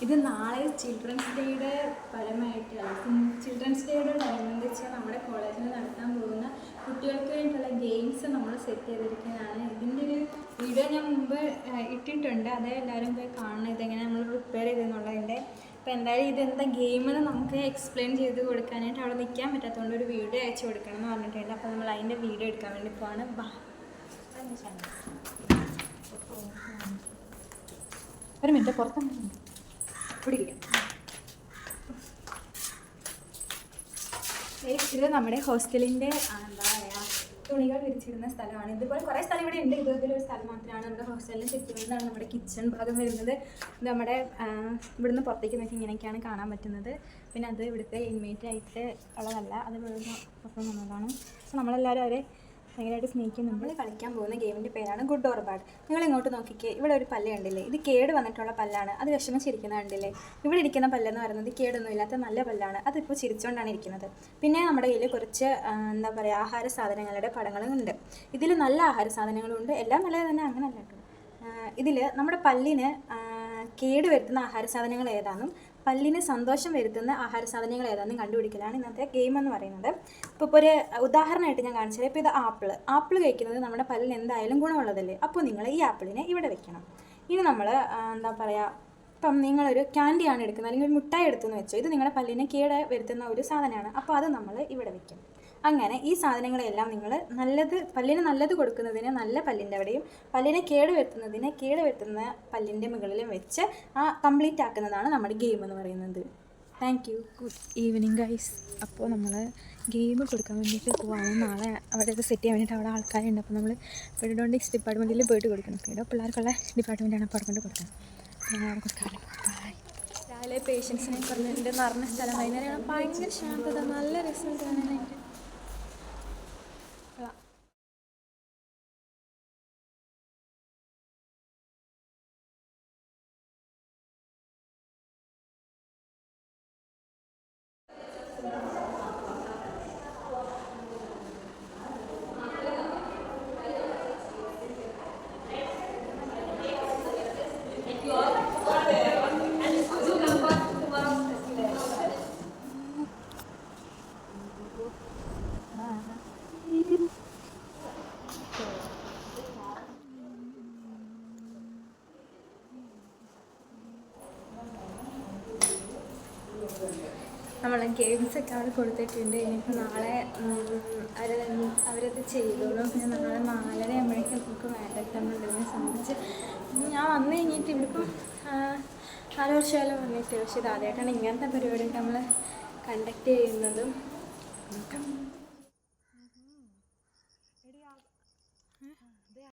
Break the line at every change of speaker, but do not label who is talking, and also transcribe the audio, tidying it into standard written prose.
ഇത് നാളെ ചിൽഡ്രൻസ് ഡേയുടെ പരമായിട്ട് ചിൽഡ്രൻസ് ഡേയോടനുബന്ധിച്ച് നമ്മുടെ കോളേജിൽ നടത്താൻ പോകുന്ന കുട്ടികൾക്ക് വേണ്ടിയിട്ടുള്ള ഗെയിംസ് നമ്മൾ സെറ്റ് ചെയ്തിരിക്കുന്നതാണ്. ഇതിൻ്റെ ഒരു വീഡിയോ ഞാൻ മുമ്പ് ഇട്ടിട്ടുണ്ട്, അതേ എല്ലാവരും പോയി കാണണം ഇതെങ്ങനെ നമ്മൾ പ്രിപ്പയർ ചെയ്തെന്നുള്ളതിൻ്റെ. അപ്പോൾ എന്തായാലും ഇതെന്താ ഗെയിമെന്ന് നമുക്ക് എക്സ്പ്ലെയിൻ ചെയ്ത് കൊടുക്കാനായിട്ട് അവിടെ നിൽക്കാൻ പറ്റാത്തതുകൊണ്ട് ഒരു വീഡിയോ അയച്ചു കൊടുക്കണം എന്ന് പറഞ്ഞിട്ടുണ്ട്. അപ്പോൾ നമ്മൾ അതിൻ്റെ വീഡിയോ എടുക്കാൻ വേണ്ടി പോവാണ്. ഒരു മിനിറ്റ് പുറത്താണ് പിടിക്കാം. ഇത് നമ്മുടെ ഹോസ്റ്റലിൻ്റെ എന്താ പറയുക തുണികൾ വിരിച്ചിടുന്ന സ്ഥലമാണ്. ഇതുപോലെ കുറേ സ്ഥലം ഇവിടെ ഉണ്ട്. ഇതുപോലൊരു സ്ഥലം മാത്രമാണ് നമ്മുടെ ഹോസ്റ്റലിൽ ചുറ്റുന്നതാണ് നമ്മുടെ കിച്ചൺ ഭാഗം വരുന്നത്. ഇത് നമ്മുടെ ഇവിടുന്ന് പുറത്തേക്ക് നോക്കി ഇങ്ങനെയൊക്കെയാണ് കാണാൻ പറ്റുന്നത്. പിന്നെ അത് ഇവിടുത്തെ ഇൻമേറ്റ് ആയിട്ട് ഉള്ളതല്ല, അത് ഇവിടുന്ന് പുറത്ത് വന്നതാണ്. സോ നമ്മളെല്ലാവരും അവരെ ഭയങ്കരമായിട്ട് സ്നേഹിക്കും. നമ്മൾ കളിക്കാൻ പോകുന്ന ഗെയിമിൻ്റെ പേരാണ് ഗുഡ് ഓർ ബാഡ്. നിങ്ങൾ ഇങ്ങോട്ട് നോക്കിക്കേ, ഇവിടെ ഒരു പല്ല് കണ്ടില്ലേ? ഇത് കേട് വന്നിട്ടുള്ള പല്ലാണ്. അത് വിഷമിച്ചിരിക്കുന്ന കണ്ടില്ലേ? ഇവിടെ ഇരിക്കുന്ന പല്ലെന്ന് പറയുന്നത് കേടൊന്നും ഇല്ലാത്ത നല്ല പല്ലാണ്. അതിപ്പോൾ ചിരിച്ചുകൊണ്ടാണ് ഇരിക്കുന്നത്. പിന്നെ നമ്മുടെ കയ്യിൽ കുറച്ച് എന്താ പറയുക ആഹാര സാധനങ്ങളുടെ പടങ്ങളും ഉണ്ട്. ഇതിൽ നല്ല ആഹാര സാധനങ്ങളുണ്ട്, എല്ലാം നല്ലത് തന്നെ, അങ്ങനെയല്ല കേട്ടോ. ഇതിൽ നമ്മുടെ പല്ലിന് കേട് വരുത്തുന്ന ആഹാര സാധനങ്ങൾ ഏതാണെന്നും പല്ലിന് സന്തോഷം വരുത്തുന്ന ആഹാര സാധനങ്ങൾ ഏതാണെന്നും കണ്ടുപിടിക്കലാണ് ഇന്നത്തെ ഗെയിം എന്ന് പറയുന്നത്. ഇപ്പോൾ ഒരു ഉദാഹരണമായിട്ട് ഞാൻ കാണിച്ചത്, ഇപ്പോൾ ഇത് ആപ്പിൾ കഴിക്കുന്നത് നമ്മുടെ പല്ലിന് എന്തായാലും ഗുണമുള്ളതല്ലേ. അപ്പോൾ നിങ്ങൾ ഈ ആപ്പിളിനെ ഇവിടെ വെക്കണം. ഇനി നമ്മൾ എന്താ പറയുക, ഇപ്പം നിങ്ങളൊരു ക്യാൻഡിയാണ് എടുക്കുന്നത് അല്ലെങ്കിൽ ഒരു മിഠായി എടുത്തെന്ന് വെച്ചോ, ഇത് നിങ്ങളുടെ പല്ലിനെ കേട് വരുത്തുന്ന ഒരു സാധനമാണ്. അപ്പോൾ അത് നമ്മൾ ഇവിടെ വെക്കും. അങ്ങനെ ഈ സാധനങ്ങളെല്ലാം നിങ്ങൾ പല്ലിന് നല്ലത് കൊടുക്കുന്നതിന് നല്ല പല്ലിൻ്റെ അവിടെയും പല്ലിനെ കേട് വരുത്തുന്ന പല്ലിൻ്റെ മുകളിലും വെച്ച് കംപ്ലീറ്റ് ആക്കുന്നതാണ് നമ്മുടെ ഗെയിം എന്ന് പറയുന്നത്. Thank you. Good evening guys. അപ്പോൾ നമ്മൾ ഗെയിം കൊടുക്കാൻ വേണ്ടിയിട്ട് പോവാണ്. നാളെ അവിടെ ഇത് സെറ്റ് ചെയ്യാൻ വേണ്ടിയിട്ട് അവിടെ ആൾക്കാരുണ്ട്. അപ്പോൾ നമ്മൾ പെരിഡോണ്ടിക്സ് ഡിപ്പാർട്ട്മെൻറ്റിൽ പോയിട്ട് കൊടുക്കണം. ഇവിടെ പിള്ളേർക്കുള്ള ഡിപ്പാർട്ട്മെൻറ്റാണ്. അപ്പോൾ അവിടെ കൊണ്ട് കൊടുക്കണം. ഞങ്ങൾ അവിടെ കൊടുക്കാമല്ലോ. ബൈ. രാവിലെ പേഷ്യൻസിനെ പറഞ്ഞിട്ടുണ്ട് നിറഞ്ഞ സ്ഥലം. വൈകുന്നേരം ഭയങ്കര ശാന്തത, നല്ല റിസൾട്ട് കാണാനായിട്ട്. നമ്മൾ ഗെയിംസൊക്കെ അവിടെ കൊടുത്തിട്ടുണ്ട്. ഇനിയിപ്പോൾ നാളെ അവരത് ചെയ്തോളൂ. പിന്നെ നാളെ 4:30 ആകുമ്പോഴേക്കും നമുക്ക് വേണ്ടത്തുണ്ടെന്ന് സംബന്ധിച്ച് ഞാൻ വന്നു കഴിഞ്ഞിട്ട് ഇവിടിപ്പം 4 വർഷമായാലും വന്നിട്ട്, പക്ഷേ ഇത് ആദ്യമായിട്ടാണ് ഇങ്ങനത്തെ പരിപാടിയൊക്കെ നമ്മൾ കണ്ടക്ട് ചെയ്യുന്നതും. നോക്കാം.